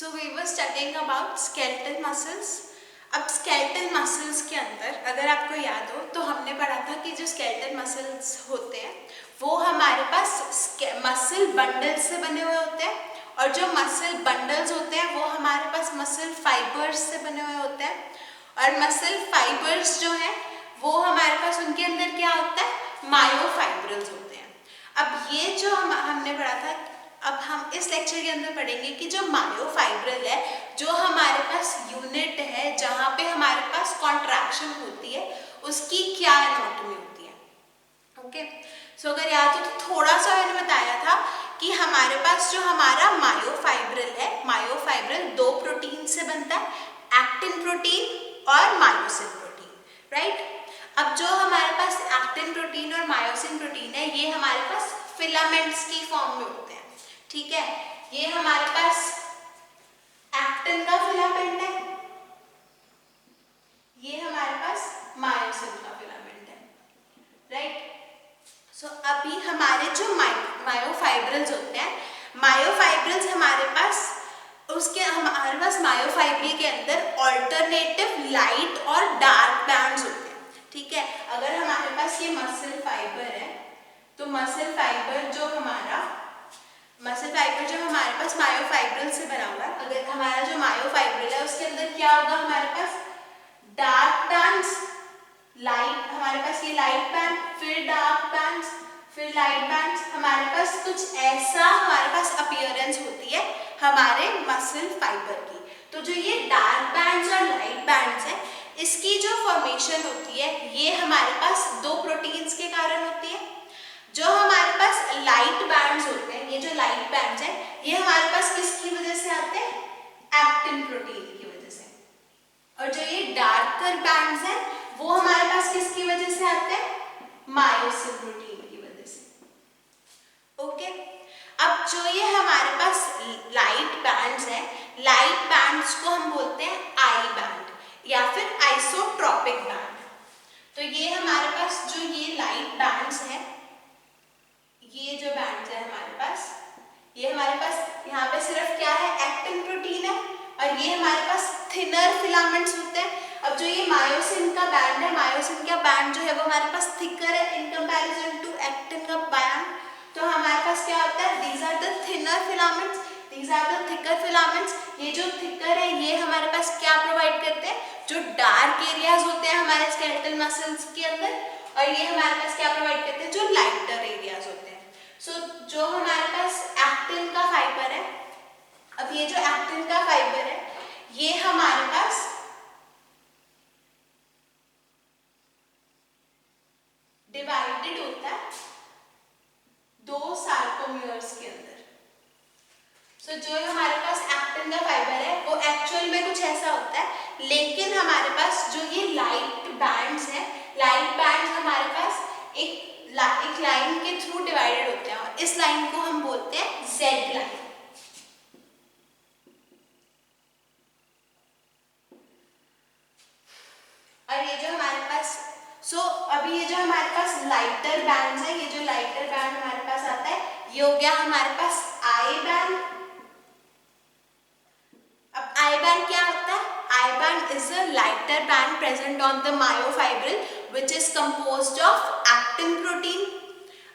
So we were studying about skeletal muscles. अब skeletal muscles के अंदर अगर आपको याद हो तो हमने पढ़ा था कि जो skeletal muscles होते हैं वो हमारे पास मसल बंडल्स से बने हुए होते हैं, और जो मसल बंडल्स होते हैं वो हमारे पास मसल फाइबर्स से बने हुए होते हैं। और मसल फाइबर्स जो है वो हमारे पास उनके अंदर क्या होता है, मायोफाइब्रिल्स होते हैं। अब ये जो हमने पढ़ा था, अब हम इस लेक्चर के अंदर पढ़ेंगे कि जो मायोफाइब्रिल है, जो हमारे पास यूनिट है जहाँ पे हमारे पास कॉन्ट्रैक्शन होती है, उसकी क्या एनाटॉमी होती है। ओके, सो अगर याद हो तो थोड़ा सा मैंने बताया था कि हमारे पास जो हमारा मायोफाइब्रिल है, मायोफाइब्रिल दो प्रोटीन से बनता है, एक्टिन प्रोटीन और मायोसिन प्रोटीन, राइट। अब जो हमारे पास एक्टिन प्रोटीन और मायोसिन प्रोटीन है, ये हमारे पास फिलामेंट्स की फॉर्म में होते हैं, ठीक है। ये हमारे पास एक्टिन का फिलामेंट है, ये हमारे पास मायोसिन का फिलामेंट है, राइट। सो अभी हमारे जो मायोफाइब्रिल्स होते हैं, मायोफाइब्रिल्स हमारे पास मायोफाइब्रिल के अंदर ऑल्टरनेटिव लाइट और डार्क बैंड्स होते हैं, ठीक है। अगर हमारे पास ये मसल फाइबर है तो मसल फाइबर जो हमारे पास मायोफाइब्रिल से बना हुआ है, अगर हमारा जो मायोफाइब्रिल है उसके अंदर क्या होगा, हमारे पास डार्क बैंड्स, लाइट, हमारे पास ये लाइट बैंड, फिर डार्क बैंड्स, फिर लाइट बैंड्स, हमारे पास कुछ ऐसा हमारे पास अपीयरेंस होती है हमारे मसल फाइबर की। तो जो ये डार्क बैंड्स और लाइट बैंड्स है, इसकी जो फॉर्मेशन होती है ये हमारे पास दो प्रोटीन्स के कारण होती है। जो हमारे पास लाइट बैंड्स होते हैं, ये जो लाइट बैंड्स हैं, ये हमारे पास किसकी वजह से आते हैं, एक्टिन प्रोटीन की वजह से। और जो ये डार्कर बैंड्स हैं वो हमारे पास किसकी वजह से आते हैं, मायोसिन प्रोटीन की वजह से। ओके, अब जो ये हमारे पास लाइट बैंड्स हैं, लाइट बैंड्स को हम बोलते हैं आई बैंड या फिर आइसोट्रॉपिक बैंड। तो ये हमारे पास जो ये लाइट बैंड्स हैं, ये जो बैंड्स है हमारे पास, ये हमारे पास यहाँ पे सिर्फ क्या है, एक्टिन प्रोटीन है, और ये हमारे पास थिनर फिलामेंट्स होते हैं। अब जो ये मायोसिन का बैंड है, मायोसिन का बैंड जो है वो हमारे पास थिकर है इन कंपैरिजन टू एक्टिन का बैंड। तो हमारे पास क्या होता है, these are the thinner filaments, these are the thicker filaments. ये जो थिकर है ये हमारे पास क्या प्रोवाइड करते हैं, जो डार्क एरियाज होते हैं हमारे स्केलेटल मसल्स के अंदर, और ये हमारे पास क्या प्रोवाइड करते हैं, जो लाइटर एरियाज होते हैं। सो जो हमारे पास एक्टिन का फाइबर है, अब ये जो एक्टिन का फाइबर है ये हमारे पास डिवाइडेड होता है दो सार्कोमियर्स के अंदर। सो जो हमारे पास एक्टिन का फाइबर है वो एक्चुअल में कुछ ऐसा होता है, लेकिन हमारे पास जो ये लाइट बैंड्स हैं, लाइट बैंड्स हमारे पास एक लाइन के थ्रू डिवाइडेड होते हैं, और इस लाइन को हम बोलते हैं जेड लाइन। और ये जो हमारे पास अभी ये जो हमारे पास लाइटर बैंड्स है, ये जो लाइटर बैंड हमारे पास आता है ये हो गया हमारे पास आई बैंड। अब आई बैंड क्या होता है, I band is a lighter band present on the myofibril which is composed of actin protein।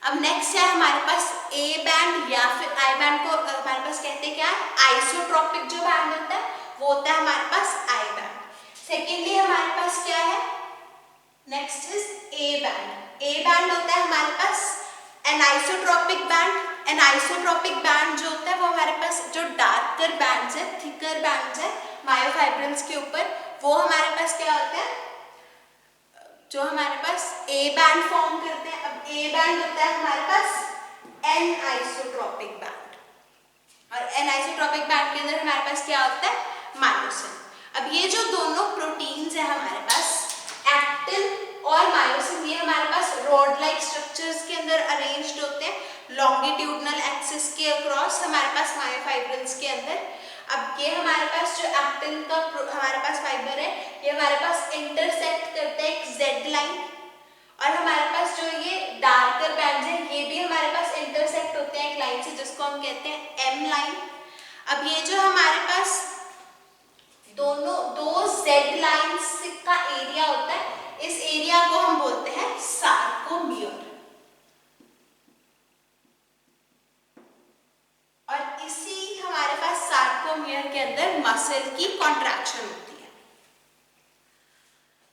अब नेक्स्ट है हमारे पास ए बैंड या फिर आई बैंड को हमारे पास कहते हैं क्या है, आइसोट्रोपिक जो बैंड होता है वो होता है हमारे पास आई बैंड। सेकेंडली हमारे पास क्या है, next is A band. A band होता है हमारे पास एनाइसोट्रोपिक बैंड। एनाइसोट्रोपिक बैंड जो होता है वो हमारे पास जो डार्कर बैंड्स है, थिकर बैंड्स है मायोफाइब्रिल्स के ऊपर, वो हमारे पास क्या होते हैं, जो हमारे पास ए बैंड फॉर्म करते हैं। अब ए बैंड होता है हमारे पास एन आइसोट्रोपिक बैंड, और एन आइसोट्रोपिक बैंड के अंदर हमारे पास क्या होता है, मायोसिन। अब ये जो दोनों प्रोटीन्स है हमारे पास एक्टिन और मायोसिन, ये हमारे पास रॉड लाइक स्ट्रक्चर्स के अंदर अरेंज्ड होते हैं लॉन्गिट्यूडनल एक्सिस के अक्रॉस हमारे पास मायोफाइब्रिल्स के अंदर। अब ये हमारे पास जो एक्टिन का हमारे पास फाइबर है ये हमारे पास इंटरसेक्ट करता है एक जेड लाइन, और हमारे पास जो ये डार्कर बैंड्स है ये भी हमारे पास इंटरसेक्ट होते हैं एक लाइन से जिसको हम कहते हैं एम लाइन। अब ये जो हमारे पास दोनों दो जेड लाइंस का एरिया होता है, इस एरिया को हम बोलते हैं सार्कोमियर। और इसी हमारे पास सार्कोमियर के अंदर मसल की कॉन्ट्रैक्शन होती है।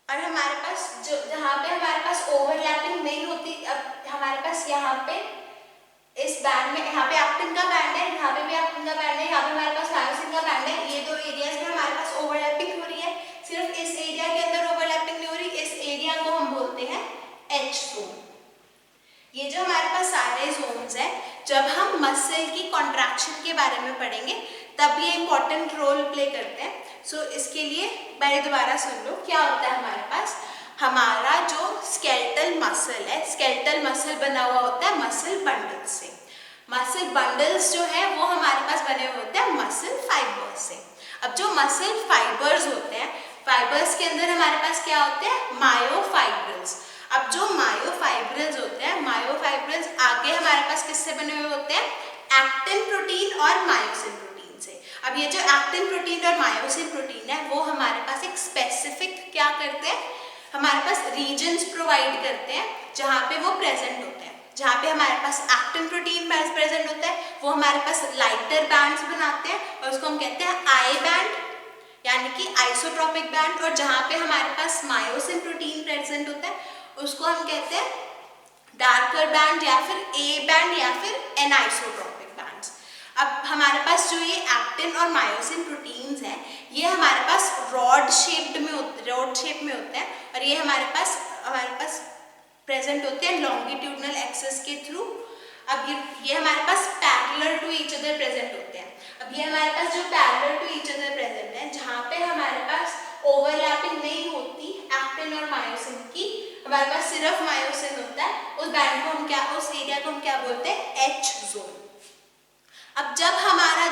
और हमारे पास जो जहाँ पे हमारे पास ओवरलैपिंग नहीं होती, अब हमारे पास यहाँ पे इस बैंड में, यहाँ पे एक्टिन का बैंड है, यहाँ पे भी एक्टिन का बैंड है, यहाँ पे हमारे पास मायोसिन का बैंड है। ये दो एरियाज में हमारे पास ओवरलैपिंग हो रही है, सिर्फ इस एरिया के अंदर ओवरलैपिंग नहीं हो रही। इस एरिया को हम बोलते हैं एच जोन। ये जो हमारे पास सारे जोन्स हैं, जब हम मसल की कॉन्ट्रैक्शन के बारे में पढ़ेंगे तब ये इंपॉर्टेंट रोल प्ले करते हैं। सो इसके लिए पहले दोबारा सुन लो, क्या होता है हमारे पास, हमारा जो स्केलेटल मसल है, स्केलेटल मसल बना हुआ होता है मसल बंडल से। मसल बंडल्स जो है वो हमारे पास बने हुए होते हैं मसल फाइबर्स से। अब जो मसल फाइबर्स होते हैं, फाइबर्स के अंदर हमारे पास क्या होते हैं, मायोफाइब्रिल्स। अब जो मायोफाइब्रिल्स होते हैं, मायोफाइब्रिल्स आगे हमारे पास किससे बने हुए होते हैं, एक्टिन प्रोटीन और मायोसिन प्रोटीन से। अब ये जो एक्टिन प्रोटीन और मायोसिन प्रोटीन है वो हमारे पास एक स्पेसिफिक क्या करते हैं, हमारे पास रीजन्स प्रोवाइड करते हैं जहाँ पे वो प्रेजेंट होते हैं। जहाँ पे हमारे पास एक्टिन प्रोटीन प्रेजेंट होता है वो हमारे पास लाइटर बैंड्स बनाते हैं और उसको हम कहते हैं आई बैंड, यानी कि आइसोट्रोपिक बैंड। और जहाँ पे हमारे पास मायोसिन प्रोटीन प्रेजेंट होता है उसको हम कहते हैं डार्कर बैंड या फिर ए बैंड या फिर एनाइसोट्रोपिक बैंड्स। अब हमारे पास जो ये एक्टिन और मायोसिन प्रोटीन्स हैं ये हमारे पास रॉड शेप में होते हैं और ये हमारे पास प्रेजेंट होते हैं लॉन्गिट्यूडनल एक्सिस के थ्रू। अब ये हमारे पास parallel to each other present होते हैं। अब ये हमारे पास जो parallel to each other present है, जहाँ पे हमारे पास ओवरलैपिंग नहीं होती एक्टिन और मायोसिन की, हमारे पास सिर्फ मायोसिन होता है, उस बैंड को हम क्या, उस एरिया को हम क्या बोलते हैं, एच जोन। अब जब हमारा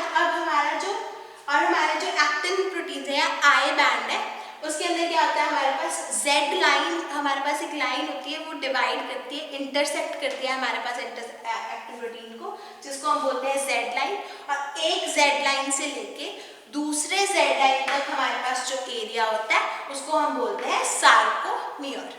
जो एक्टिन प्रोटीन है या आई बैंड है उसके अंदर क्या होता है, हमारे पास जेड लाइन, हमारे पास एक लाइन होती है वो डिवाइड करती है, इंटरसेक्ट करती है हमारे पास एक्टिन प्रोटीन को, जिसको हम बोलते हैं जेड लाइन। और एक जेड लाइन से लेके दूसरे जेड लाइन तक हमारे पास जो एरिया होता है उसको हम बोलते हैं सार्कोमियर।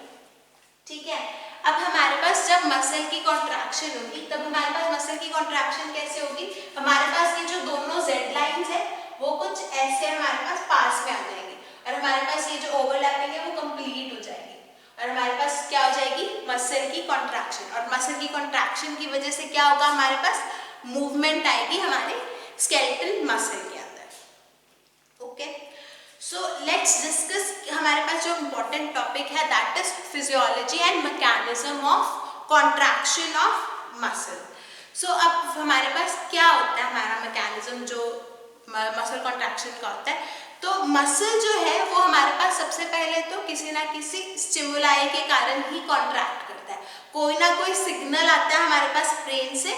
ठीक है। अब हमारे पास जब मसल की कॉन्ट्रैक्शन होगी तब हमारे पास मसल की कॉन्ट्रैक्शन कैसे होगी, हमारे पास ये जो दोनों जेड लाइंस है वो कुछ ऐसे हमारे पास में आ जाएंगे और हमारे पास ये जो ओवरलैपिंग है वो कंप्लीट हो जाएगी और हमारे पास क्या हो जाएगी, मसल की कॉन्ट्रैक्शन। और मसल की कॉन्ट्रैक्शन की वजह से क्या होगा, हमारे पास मूवमेंट आएगी हमारे स्केलेटल मसल के अंदर। ओके, सो लेट्स डिस्कस, हमारे पास जो इम्पोर्टेंट टॉपिक है that is physiology and mechanism of contraction of muscle. So अब हमारे पास क्या होता है, हमारा मैकेनिज्म जो मसल कॉन्ट्रैक्शन का होता है, तो मसल जो है वो हमारे पास सबसे पहले तो किसी ना किसी स्टिमुलाई के कारण ही कॉन्ट्रैक्ट करता है। कोई ना कोई सिग्नल आता है हमारे पास ब्रेन से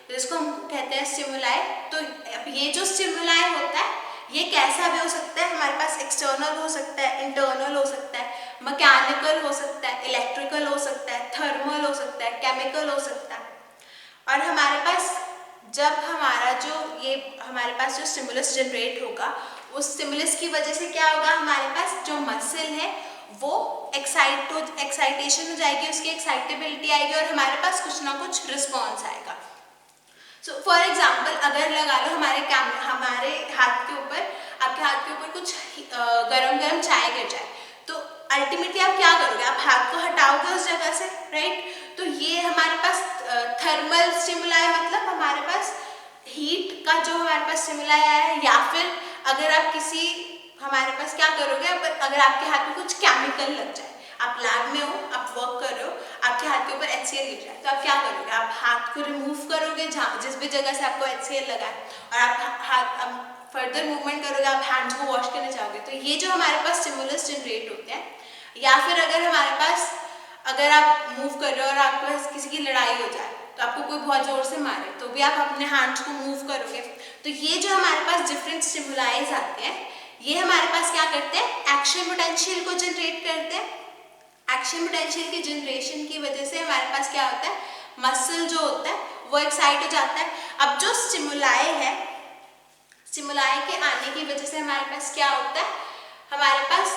जिसको हम कहते हैं स्टिमुलाई। तो ये जो स्टिमुलाई होता है ये कैसा भी हो सकता है, हमारे पास एक्सटर्नल हो सकता है, इंटरनल हो सकता है, मैकेनिकल हो सकता है, इलेक्ट्रिकल हो सकता है, थर्मल हो सकता है, केमिकल हो सकता है। और हमारे पास जब हमारे पास जो स्टिमुलस जनरेट होगा उस स्टिमुलस की वजह से क्या होगा, हमारे पास जो मसल है वो एक्साइटेशन हो जाएगी, उसकी एक्साइटेबिलिटी आएगी और हमारे पास कुछ ना कुछ रिस्पॉन्स आएगा। सो फॉर एग्जाम्पल अगर लगा लो हमारे हाथ के ऊपर, आपके हाथ के ऊपर कुछ गरम चाय गिर जाए तो अल्टीमेटली आप क्या करोगे, आप हाथ को हटाओगे उस जगह से, राइट। तो ये हमारे पास थर्मल स्टिमुलाई, मतलब हमारे पास हीट का जो हमारे पास स्टिमुलाई आया है। या फिर अगर आप हमारे पास क्या करोगे, अगर आपके हाथ में कुछ केमिकल लग जाए, आप लैब में हो, आप वर्क कर रहे हो, आपके हाथ के ऊपर HCl गिर जाए तो आप क्या करोगे, आप हाथ को रिमूव करोगे जिस भी जगह से आपको HCl लगा है और आप फर्दर मूवमेंट करोगे, आप हैंड्स को वॉश करने जाओगे। तो ये जो हमारे पास स्टिमुलस जनरेट होते हैं, या फिर अगर आप मूव कर रहे हो और आपके पास किसी की लड़ाई हो जाए तो आपको कोई बहुत जोर से मारे तो भी आप अपने हैंड्स को मूव करोगे। तो ये जो हमारे पास डिफरेंट स्टिमुलाइज आते हैं ये हमारे पास क्या करते हैं, एक्शन पोटेंशियल को जनरेट करते हैं। एक्शन पोटेंशियल के जनरेशन की वजह से हमारे पास क्या होता है, मसल जो होता है वो एक्साइट हो जाता है। अब जो स्टिमुलाई है, स्टिमुलाई के आने की वजह से हमारे पास क्या होता है, हमारे पास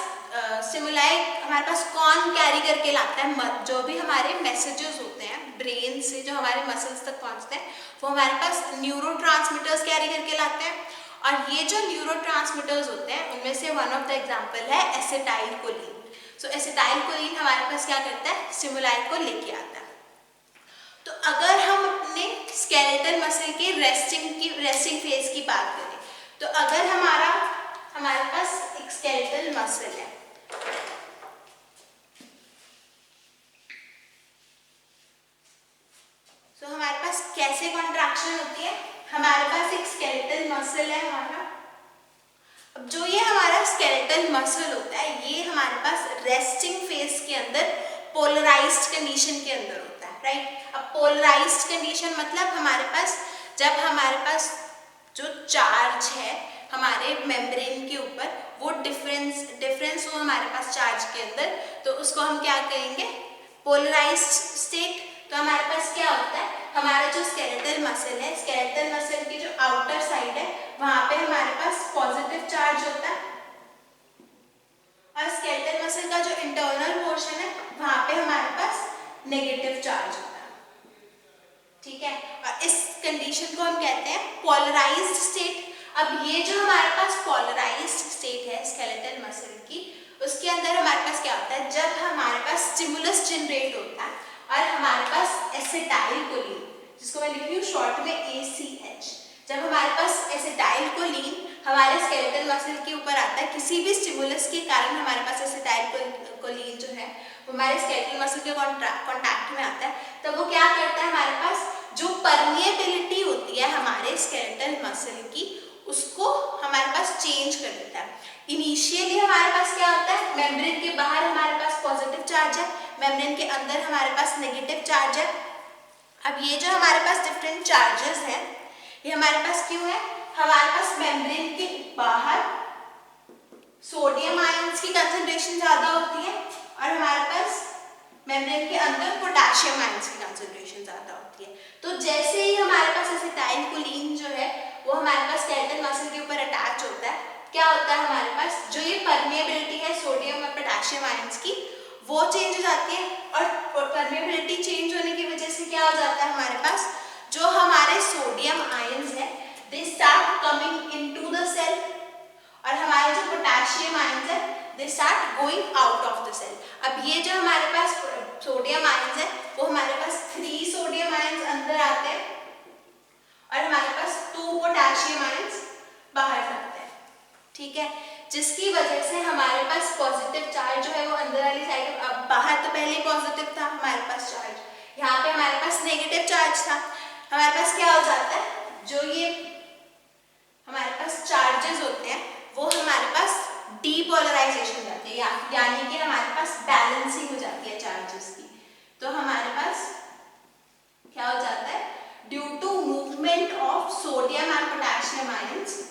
स्टिमुलाई हमारे पास कौन कैरी करके लाता है, जो भी हमारे मैसेजेस होते हैं ब्रेन से जो हमारे मसल्स तक पहुंचते हैं वो हमारे पास न्यूरोट्रांसमीटर्स कैरी करके लाते हैं। और ये जो न्यूरोट्रांसमीटर्स होते हैं उनमें से वन ऑफ द एग्जांपल है एसिटाइलकोलिन। सो एसिटाइलकोलिन हमारे पास क्या करता है, स्टिमुलाई को लेके आता है। तो अगर हम अपने स्केलेटल मसल के रेस्टिंग फेज की बात करें, तो अगर हमारे पास एक स्केलेटल मसल है, तो हमारे पास कैसे कॉन्ट्रैक्शन होती है, हमारे पास एक स्केलेटल मसल है हमारा। अब जो ये हमारा स्केलेटल मसल होता है ये हमारे पास रेस्टिंग फेज के अंदर पोलराइज्ड कंडीशन के अंदर होता है, राइट। अब पोलराइज्ड कंडीशन मतलब हमारे पास जब हमारे पास जो चार्ज है हमारे मेम्ब्रेन के ऊपर वो डिफरेंस हो हमारे पास चार्ज के अंदर, तो उसको हम क्या कहेंगे, पोलराइज्ड स्टेट। तो हमारे पास क्या होता है, हमारा जो स्केलेटल मसल है, स्केलेटल मसल की जो आउटर साइड है वहां पे हमारे पास पॉजिटिव चार्ज होता है, और स्केलेटल मसल का जो इंटरनल पोर्शन है वहां पे हमारे पास नेगेटिव चार्ज होता है, ठीक है। और इस कंडीशन को हम कहते हैं पोलराइज्ड स्टेट। अब ये जो हमारे पास पोलराइज्ड स्टेट है स्केलेटल मसल की, उसके अंदर हमारे पास क्या होता है, जब हमारे पास स्टिमुलस जनरेट होता है और हमारे पास एसिटाइलकोलिन, जिसको मैं लिख रही हूँ शॉर्ट में ACH, जब हमारे पास एसिटाइलकोलिन हमारे स्केलेटल मसल के ऊपर आता है, किसी भी स्टिमुलस के कारण हमारे पास एसिटाइलकोलिन जो है वो हमारे स्केलेटल मसल के कॉन्टैक्ट में आता है, तब वो क्या करता है, हमारे पास जो परमिएबिलिटी होती है हमारे स्केलेटल मसल की उसको हमारे पास चेंज कर देता है। इनिशियली हमारे पास क्या होता है, मेम्ब्रेन के बाहर हमारे पास पॉजिटिव चार्ज है, मेम्ब्रेन के अंदर हमारे पास नेगेटिव चार्ज है। अब ये जो हमारे पास डिफरेंट चार्जेस हैं ये हमारे पास क्यों है, हमारे पास मेम्ब्रेन के बाहर सोडियम आयंस की कंसंट्रेशन ज्यादा होती है और हमारे पास मेम्ब्रेन के अंदर पोटेशियम आयंस की कंसंट्रेशन ज्यादा होती है। तो जैसे ही हमारे पास एसिटाइलकोलिन जो है वो हमारे पास स्केलेटल मसल के ऊपर अटैच होता है, क्या होता है, हमारे पास जो ये परमिएबिलिटी है सोडियम और पोटेशियम आयंस की वो चेंज हो जाती है, और परमिएबिलिटी चेंज होने की वजह से क्या हो जाता है, हमारे पास जो हमारे सोडियम आयंस है they start coming into the cell, और हमारे जो पोटेशियम आयंस है they start going out of the cell. अब ये जो हमारे पास सोडियम आयंस है वो हमारे पास 3 सोडियम आयंस अंदर आते हैं और हमारे पास 2 पोटेशियम आयंस बाहर जाते हैं, ठीक है, जिसकी वजह से हमारे पास पॉजिटिव चार्ज जो है वो अंदर वाली साइड, अब बाहर तो पहले ही पॉजिटिव था हमारे पास चार्ज, यहाँ पे हमारे पास नेगेटिव चार्ज था, हमारे पास क्या हो जाता है, जो ये हमारे पास चार्जेस होते हैं वो हमारे पास डीपोलराइजेशन हो जाती है, यानी कि हमारे पास बैलेंसिंग हो जाती है चार्जेस की। तो हमारे पास क्या हो जाता है, due to movement of sodium and potassium ions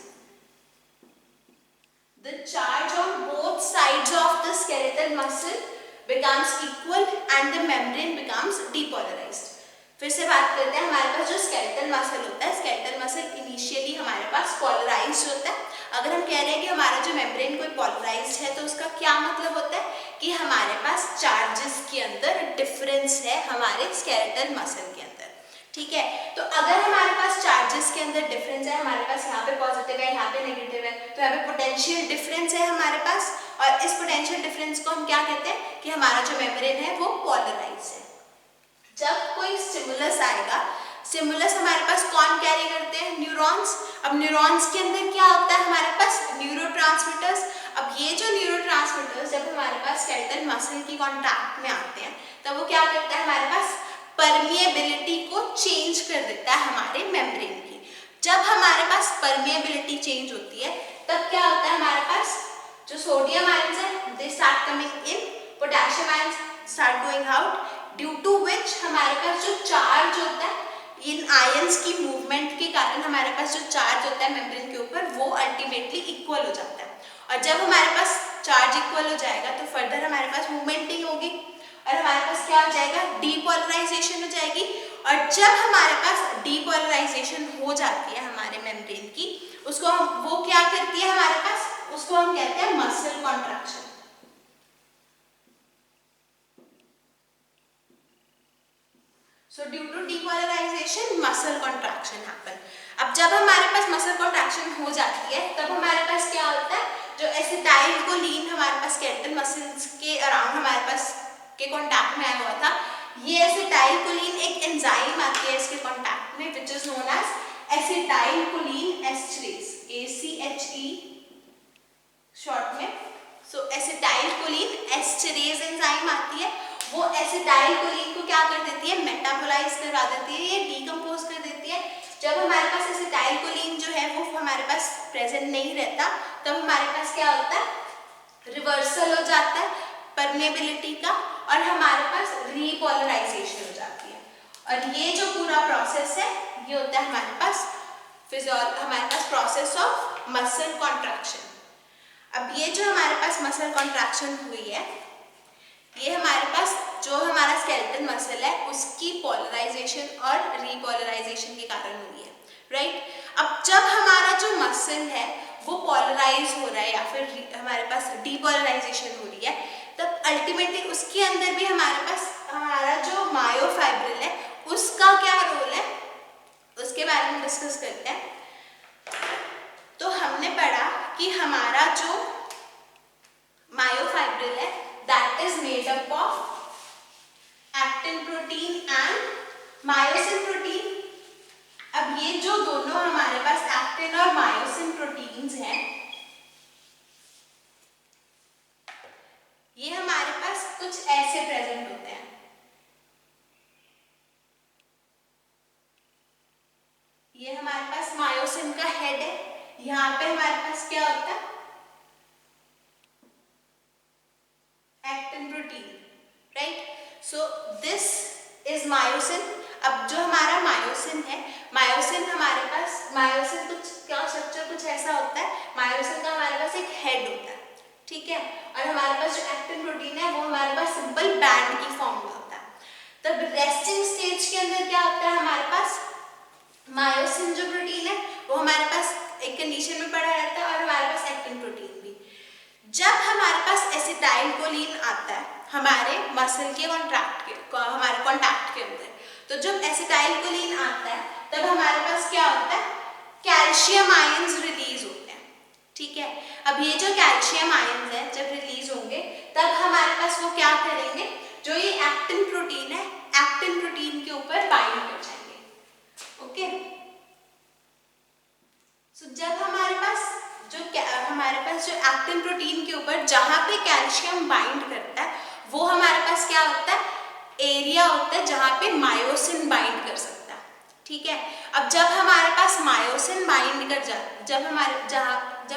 the charge on both sides of the skeletal muscle becomes equal and the membrane becomes depolarized। फिर से बात करते हैं, हमारे पास जो स्केलेटल मसल होता है, स्केलेटल मसल इनिशियली हमारे पास पोलराइज्ड होता है। अगर हम कह रहे हैं कि हमारा जो मेम्ब्रेन कोई पोलराइज्ड है तो उसका क्या मतलब होता है कि हमारे पास चार्जेस के अंदर डिफरेंस है हमारे स्केलेटल मसल के अंदर, ठीक है। तो अगर हमारे पास चार्जेस के अंदर डिफरेंस है, हमारे पास यहाँ पे पॉजिटिव है यहाँ पे नेगेटिव है, तो यहाँ पे पोटेंशियल डिफरेंस है हमारे पास, और इस पोटेंशियल डिफरेंस को हम क्या कहते हैं कि हमारा जो मेम्ब्रेन है वो पोलराइज है। जब कोई स्टिमुलस आएगा, स्टिमुलस हमारे पास कौन कैरी करते हैं, न्यूरॉन्स। अब न्यूरॉन्स के अंदर क्या होता है, हमारे पास न्यूरोट्रांसमीटर्स। अब ये जो न्यूरोट्रांसमीटर्स जब हमारे पास स्केलेटल मसल की कॉन्टैक्ट में आते हैं तब वो क्या करता है, हमारे पास परमिएबिलिटी को चेंज कर देता है हमारे मेम्ब्रेन की। जब हमारे पास परमिएबिलिटी चेंज होती है तब क्या होता है, हमारे पास जो सोडियम आयंस है they start coming in, potassium ions start going out, due to which हमारे पास जो चार्ज होता है इन आयंस की मूवमेंट के कारण हमारे पास जो चार्ज होता है मेम्ब्रेन के ऊपर वो अल्टीमेटली इक्वल हो जाता है। और जब हमारे पास चार्ज इक्वल हो जाएगा तो फर्दर हमारे पास मूवमेंट नहीं होगी, और हमारे पास क्या हो जाएगा, डीपोलराइजेशन हो जाएगी। और जब हमारे पास डीपोलराइजेशन हो जाती है हमारे मेम्ब्रेन की, उसको हम वो क्या करती है हमारे पास, उसको हम कहते हैं muscle contraction. So due to depolarization muscle contraction happen। अब जब हमारे पास मसल कॉन्ट्रैक्शन हो जाती है तब हमारे पास क्या होता है, जो एसिटाइल कोलिन हमारे पास स्केलेटल मसल्स के अराउंड हमारे पास के कांटेक्ट में आया हुआ था, ये एसिटाइल कोलिन एक एंजाइम आती है इसके कांटेक्ट में which is known as acetyl choline esterase, ACHE short में। So acetyl choline esterase enzyme आती है, वो एसिटाइल कोलिन को क्या कर देती है, मेटाबोलाइज करवा देती है, ये डीकंपोज कर देती है। जब हमारे पास एसिटाइल कोलिन जो है वो हमारे पास प्रेजेंट नहीं रहता तब हमारे पास क्या होता है, रिवर्सल हो जाता है परमेबिलिटी का और हमारे पास रीपोलराइजेशन हो जाती है। और ये जो पूरा प्रोसेस है ये होता है हमारे पास प्रोसेस ऑफ मसल कॉन्ट्रैक्शन। अब ये जो हमारे पास मसल कॉन्ट्रैक्शन हुई है, ये हमारे पास जो हमारा स्केलेटल मसल है उसकी पोलराइजेशन और रीपोलराइजेशन के कारण हुई है, राइट। अब जब हमारा जो मसल है वो पोलराइज हो रहा है या फिर हमारे पास डीपोलराइजेशन हो रही है, तब अल्टीमेटली उसके अंदर भी हमारे पास हमारा जो मायोफाइब्रिल है उसका क्या रोल है, उसके बारे में डिस्कस करते हैं। तो हमने पढ़ा कि हमारा जो मायोफाइब्रिल है that is made up of actin protein and myosin protein। अब ये जो दोनों हमारे पास एक्टिन और मायोसिन प्रोटीन्स हैं, ये हमारे पास कुछ ऐसे प्रेजेंट होते हैं। ये हमारे पास मायोसिन का हेड है, यहाँ पे हमारे पास क्या होता है, actin protein, right. So this is myosin. अब जो हमारा मायोसिन है, मायोसिन हमारे पास, मायोसिन कुछ क्या स्ट्रक्चर कुछ ऐसा होता है, मायोसिन का हमारे पास एक हेड होता है, ठीक है, और हमारे पास जो एक्टिन प्रोटीन है वो हमारे पास सिंपल बैंड की फॉर्म में होता है। तब रेस्टिंग स्टेज के अंदर क्या होता है, हमारे पास मायोसिन जो प्रोटीन है वो हमारे पास एक कंडीशन में पड़ा रहता है और हमारे पास एक्टिन प्रोटीन भी। जब हमारे पास एसिटाइल कोलिन आता है हमारे मसल के हमारे कॉन्टैक्ट के अंदर, तो जब एसिटाइल कोलिन आता है तब हमारे पास क्या होता है, कैल्शियम आयंस रिलीज होते हैं, ठीक है। अब ये जो कैल्शियम आयंस है जब रिलीज होंगे तब हमारे पास वो क्या करेंगे, जो ये एक्टिन प्रोटीन है, एक्टिन प्रोटीन के ऊपर बाइंड कर जाएंगे, ओके। सो जब हमारे पास जो एक्टिन प्रोटीन के ऊपर जहां पे कैल्शियम बाइंड करता है वो हमारे पास क्या होता है, एरिया होता है जहां पे मायोसिन बाइंड कर सकता है, ठीक है। अब जब हमारे पास मायोसिन बाइंड कर जब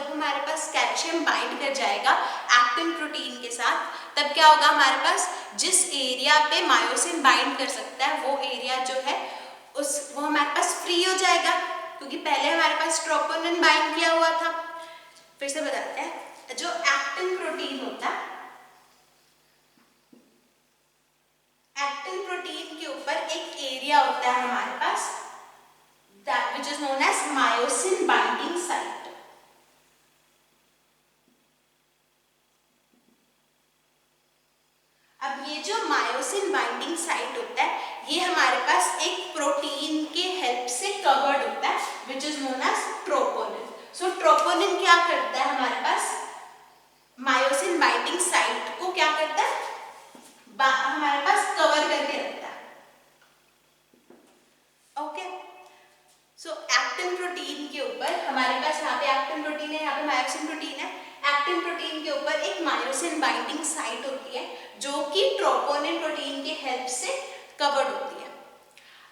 हमारे पास कैल्शियम बाइंड कर जाएगा एक्टिन प्रोटीन के साथ, तब क्या होगा, हमारे पास जिस एरिया पे मायोसिन बाइंड कर सकता है वो एरिया जो है वो हमारे पास फ्री हो जाएगा, क्योंकि पहले हमारे पास ट्रोपोनिन बाइंड किया हुआ था। फिर से बताते हैं, जो एक्टिन प्रोटीन होता है, एक्टिन प्रोटीन के ऊपर एक एरिया होता है हमारे पास that which is known as myosin binding site। अब ये जो मायोसिन बाइंडिंग साइट होता है ये हमारे पास एक प्रोटीन के हेल्प से कवर्ड होता है which is known as troponin. So troponin क्या करता है, हमारे पास मायोसिन बाइंडिंग साइट को क्या करता है, हमारे पास कवर करके रखता है, ओके। सो एक्टिन प्रोटीन के ऊपर हमारे पास यहाँ पे एक्टिन प्रोटीन है, यहाँ पे मायोसिन प्रोटीन है, एक्टिन प्रोटीन के ऊपर एक मायोसिन बाइंडिंग साइट होती है जो कि ट्रोपोनिन प्रोटीन के हेल्प से कवर्ड होती है।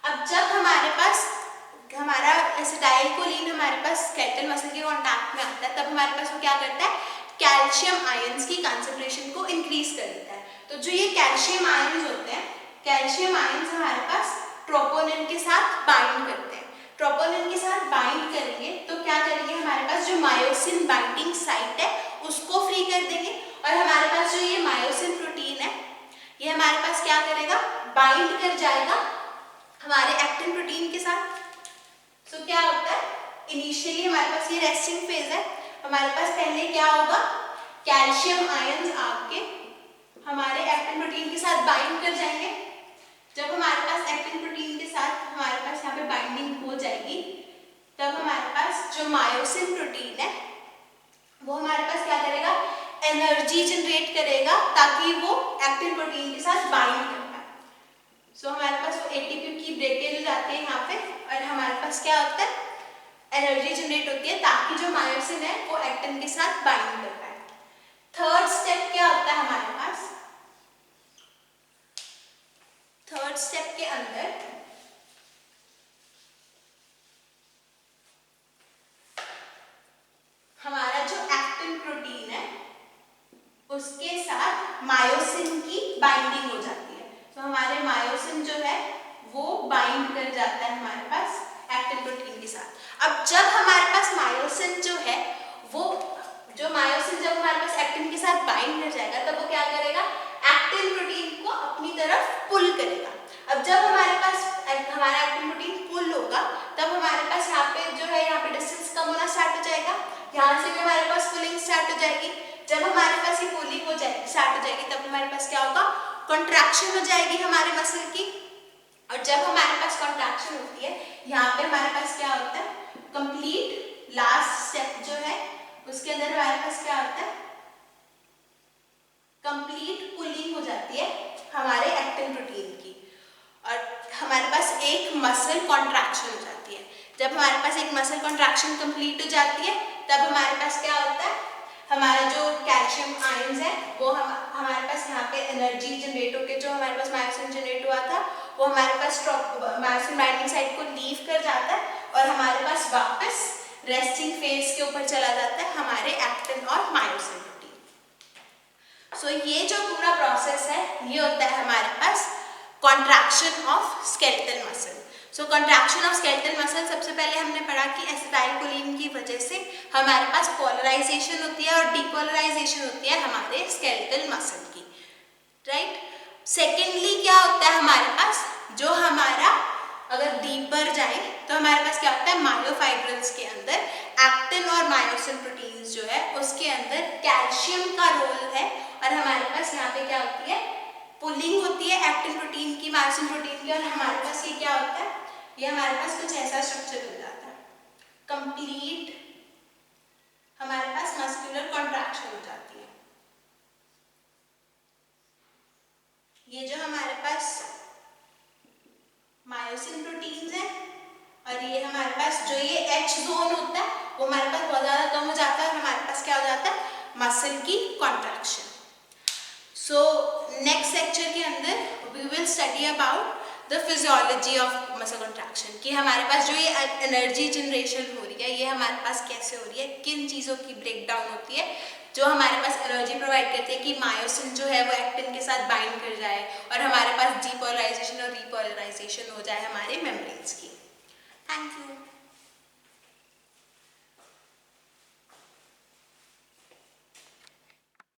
अब जब हमारे पास हमारा एसिटाइल कोलिन हमारे पास स्केलेटल मसल के कांटेक्ट में आता है तब हमारे पास वो क्या करता है, कैल्शियम आयंस की कंसंट्रेशन को इंक्रीज कर देता है। तो जो ये कैल्शियम आयंस होते हैं, कैल्शियम आयंस हमारे पास ट्रोपोनिन के साथ बाइंड करते हैं, ट्रोपोनिन के साथ बाइंड करेंगे तो क्या करेंगे, हमारे पास जो मायोसिन बाइंडिंग साइट है उसको फ्री कर देंगे और हमारे पास जो ये मायोसिन प्रोटीन है ये हमारे पास क्या करेगा, बाइंड कर जाएगा हमारे एक्टिन प्रोटीन के साथ। सो क्या होता है, इनिशियली हमारे पास ये रेस्टिंग फेज है, हमारे पास पहले क्या होगा, कैल्शियम आयंस आके हमारे एक्टिन प्रोटीन के साथ बाइंड कर जाएंगे। जब हमारे पास एक्टिन प्रोटीन के साथ हमारे पास यहाँ पे बाइंडिंग हो जाएगी, तब हमारे पास जो मायोसिन प्रोटीन है वो हमारे पास क्या करेगा, एनर्जी जनरेट करेगा ताकि वो एक्टिन प्रोटीन के साथ बाइंड कर पाए। सो हमारे पास वो एटीपी की ब्रेकेज हो जाती है यहाँ पे, और हमारे पास क्या होता है, एनर्जी जनरेट होती है ताकि जो मायोसिन है वो एक्टिन के साथ बाइंड कर पाए। थर्ड स्टेप क्या होता है हमारे पास, थर्ड स्टेप के अंदर हमारा जो एक्टिन प्रोटीन है उसके साथ मायोसिन की बाइंडिंग हो जाती है। तो हमारे मायोसिन जो है वो बाइंड कर जाता है हमारे पास एक्टिन प्रोटीन के साथ। अब जब हमारे पास मायोसिन जो है वो मायोसिन जब हमारे पास एक्टिन के साथ बाइंड कर जाएगा, तब वो क्या करेगा, एक्टिन प्रोटीन को अपनी तरफ पुल करेगा। अब जब हमारे पास हमारा एक्टिन प्रोटीन पुल होगा, तब हमारे पास यहाँ पे जो है, यहाँ पे डिस्टेंस कम होना स्टार्ट हो जाएगा, यहाँ से भी हमारे पास पुलिंग स्टार्ट हो जाएगी। जब हमारे पास ये पुलिंग हो जाएगी, स्टार्ट हो जाएगी, तब हमारे पास क्या होगा, कॉन्ट्रैक्शन हो जाएगी हमारे मसल की। और जब हमारे पास कॉन्ट्रैक्शन होती है, यहाँ पे हमारे पास क्या होता है, कंप्लीट लास्ट स्टेप जो है उसके अंदर हमारे पास क्या होता है, कंप्लीट पुलिंग हो जाती है हमारे एक्टिन प्रोटीन की, और हमारे पास एक मसल कॉन्ट्रैक्शन हो जाती है। जब हमारे पास एक मसल कॉन्ट्रैक्शन कंप्लीट हो जाती है, तब हमारे पास क्या होता है, हमारा जो कैल्शियम आयंस है वो हमारे पास यहाँ पे एनर्जी जनरेट होकर, जो हमारे पास मायोसिन जनरेट हुआ था वो हमारे पास मायोसिन बाइंडिंग साइट को लीव कर जाता है, और हमारे पास वापस रेस्टिंग फेज के ऊपर चला जाता है हमारे एक्टिन और मायोसिन प्रोटीन। सो ये जो पूरा प्रोसेस है ये होता है हमारे पास contraction of skeletal muscle. So contraction of skeletal muscle, सबसे पहले हमने पढ़ा कि एसिटाइलकोलिन की वजह से हमारे पास पोलराइजेशन होती है और डीपोलराइजेशन होती है हमारे स्केलेटल मसल की, राइट। सेकेंडली क्या होता है हमारे पास, जो हमारा अगर डीपर जाए तो हमारे पास क्या होता है, मायोफाइब्रिल्स के अंदर एक्टिन और मायोसिन प्रोटीन्स जो है उसके अंदर कैल्शियम का रोल है, और हमारे पास यहाँ पे क्या होती है, पुलिंग होती है एक्टिन प्रोटीन की मायोसिन प्रोटीन की, और हमारे पास ये क्या होता है, ये हमारे पास कुछ ऐसा स्ट्रक्चर बन जाता है, कंप्लीट हमारे पास मस्कुलर कॉन्ट्रैक्शन हो जाती है। ये जो हमारे पास मायोसिन प्रोटीन्स है, और ये हमारे पास जो ये एच जोन होता है वो हमारे पास बहुत ज़्यादा कम हो जाता है, और हमारे पास क्या हो जाता है, मसल की कॉन्ट्रैक्शन। सो नेक्स्ट लेक्चर के अंदर we will study about the physiology of muscle contraction, कि हमारे पास जो ये एनर्जी जनरेशन हो रही है ये हमारे पास कैसे हो रही है, किन चीज़ों की ब्रेकडाउन होती है जो हमारे पास एनर्जी प्रोवाइड करती है कि मायोसिन जो है वो एक्टिन के साथ बाइंड कर जाए और हमारे पास डीपोलराइजेशन और रीपोलराइजेशन हो जाए हमारे मेम्ब्रेन्स की। Thank you.